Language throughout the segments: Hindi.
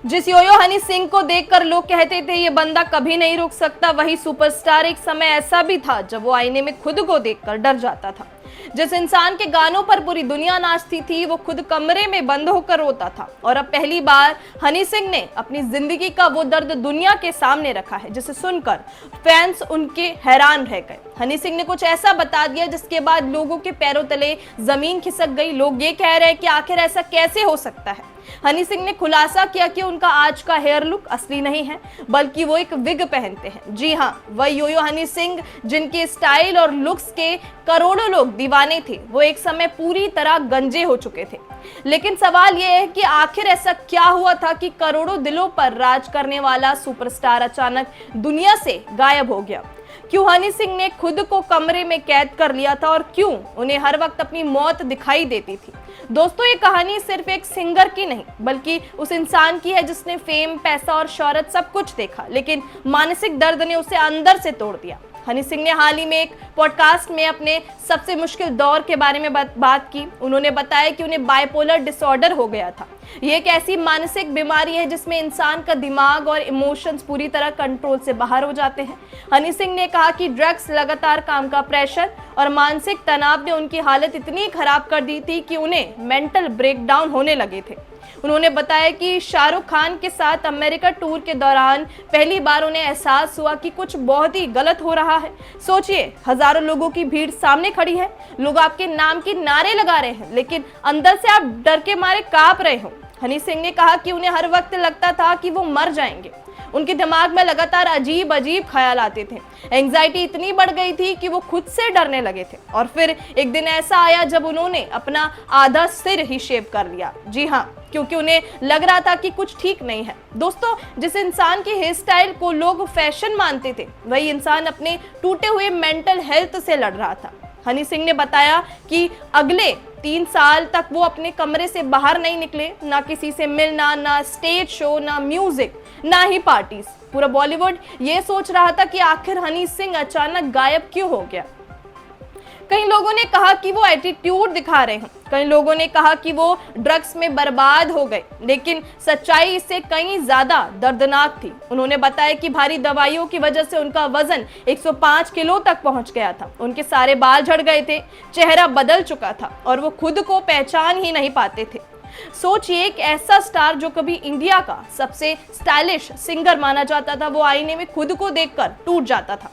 जिस योयो हनी सिंह को देखकर लोग कहते थे ये बंदा कभी नहीं रुक सकता, वही सुपरस्टार एक समय ऐसा भी था जब वो आईने में खुद को देखकर डर जाता था। जिस इंसान के गानों पर पूरी दुनिया नाचती थी वो खुद कमरे में बंद होकर रोता था। और अब पहली बार हनी सिंह ने अपनी जिंदगी का वो दर्द दुनिया के सामने रखा है जिसे सुनकर फैंस उनके हैरान रह गए। हनी सिंह ने कुछ ऐसा बता दिया जिसके बाद लोगों के पैरों तले जमीन खिसक गई। लोग ये कह रहे हैं कि आखिर ऐसा कैसे हो सकता है। हनी सिंह ने खुलासा किया कि उनका आज का हेयर लुक असली नहीं है बल्कि वो एक विग पहनते हैं। जी हाँ, वही योयो हनी सिंह जिनके स्टाइल और लुक्स के करोड़ों लोग दीवाने थे, वो एक समय पूरी तरह गंजे हो चुके थे। लेकिन सवाल यह है कि आखिर ऐसा क्या हुआ था कि करोड़ों दिलों पर राज करने वाला सुपरस्टार अचानक दुनिया से गायब हो गया। क्यों हनी सिंह ने खुद को कमरे में कैद कर लिया था और क्यों उन्हें हर वक्त अपनी मौत दिखाई देती थी। दोस्तों, ये कहानी सिर्फ एक सिंगर की नहीं बल्कि उस इंसान की है जिसने फेम, पैसा और शोहरत सब कुछ देखा, लेकिन मानसिक दर्द ने उसे अंदर से तोड़ दिया। हनी सिंह ने हाल ही में एक पॉडकास्ट में अपने सबसे मुश्किल दौर के बारे में बात की। उन्होंने बताया कि उन्हें बाइपोलर डिसऑर्डर हो गया था। ये एक ऐसी मानसिक बीमारी है जिसमें इंसान का दिमाग और इमोशंस पूरी तरह कंट्रोल से बाहर हो जाते हैं। हनी सिंह ने कहा कि ड्रग्स, लगातार काम का प्रेशर और मानसिक तनाव ने उनकी हालत इतनी खराब कर दी थी कि उन्हें मेंटल ब्रेकडाउन होने लगे थे। उन्होंने बताया कि शाहरुख खान के साथ अमेरिका टूर के दौरान पहली बार उन्हें एहसास हुआ कि कुछ बहुत ही गलत हो रहा है। सोचिए, हजारों लोगों की भीड़ सामने खड़ी है, लोग आपके नाम के नारे लगा रहे हैं, लेकिन अंदर से आप डर के मारे कांप रहे हो। हनी सिंह ने कहा कि उन्हें हर वक्त लगता था कि वो मर जाएंगे। उनके दिमाग में लगातार अजीब अजीब ख्याल आते थे। एंजाइटी इतनी बढ़ गई थी कि वो खुद से डरने लगे थे। और फिर एक दिन ऐसा आया जब उन्होंने अपना आधा सिर ही शेव कर लिया। जी हाँ, क्योंकि उन्हें लग रहा था कि कुछ ठीक नहीं है। दोस्तों, जिस इंसान के हेयर स्टाइल को लोग फैशन मानते थे, वही इंसान अपने टूटे हुए मेंटल हेल्थ से लड़ रहा था। हनी सिंह ने बताया कि अगले 3 साल तक वो अपने कमरे से बाहर नहीं निकले, ना किसी से मिलना, ना स्टेज शो, ना म्यूजिक, ना ही पार्टीज। पूरा बॉलीवुड ये सोच रहा था कि आखिर हनी सिंह अचानक गायब क्यों हो गया। कई लोगों ने कहा कि वो एटीट्यूड दिखा रहे हैं, कई लोगों ने कहा कि वो ड्रग्स में बर्बाद हो गए, लेकिन सच्चाई इससे कहीं ज्यादा दर्दनाक थी। उन्होंने बताया कि भारी दवाइयों की वजह से उनका वजन 105 किलो तक पहुंच गया था। उनके सारे बाल झड़ गए थे, चेहरा बदल चुका था और वो खुद को पहचान ही नहीं पाते थे। सोचिए, एक ऐसा स्टार जो कभी इंडिया का सबसे स्टाइलिश सिंगर माना जाता था, वो आईने में खुद को देखकर टूट जाता था।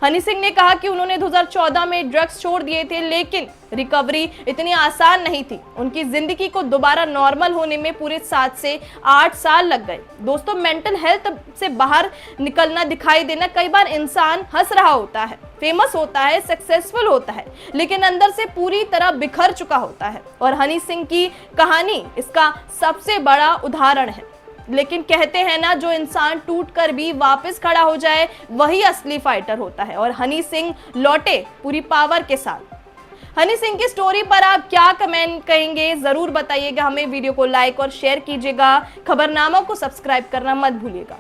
हनी सिंह ने कहा कि उन्होंने 2014 में ड्रग्स छोड़ दिए थे, लेकिन रिकवरी इतनी आसान नहीं थी। उनकी जिंदगी को दोबारा नॉर्मल होने में पूरे 7 से 8 साल लग गए। दोस्तों, मेंटल हेल्थ से बाहर निकलना, दिखाई देना, कई बार इंसान हंस रहा होता है, फेमस होता है, सक्सेसफुल होता है, लेकिन अंदर से पूरी तरह बिखर चुका होता है। और हनी सिंह की कहानी इसका सबसे बड़ा उदाहरण है। लेकिन कहते हैं ना, जो इंसान टूटकर भी वापस खड़ा हो जाए वही असली फाइटर होता है। और हनी सिंह लौटे पूरी पावर के साथ। हनी सिंह की स्टोरी पर आप क्या कमेंट कहेंगे जरूर बताइएगा हमें। वीडियो को लाइक और शेयर कीजिएगा। खबरनामा को सब्सक्राइब करना मत भूलिएगा।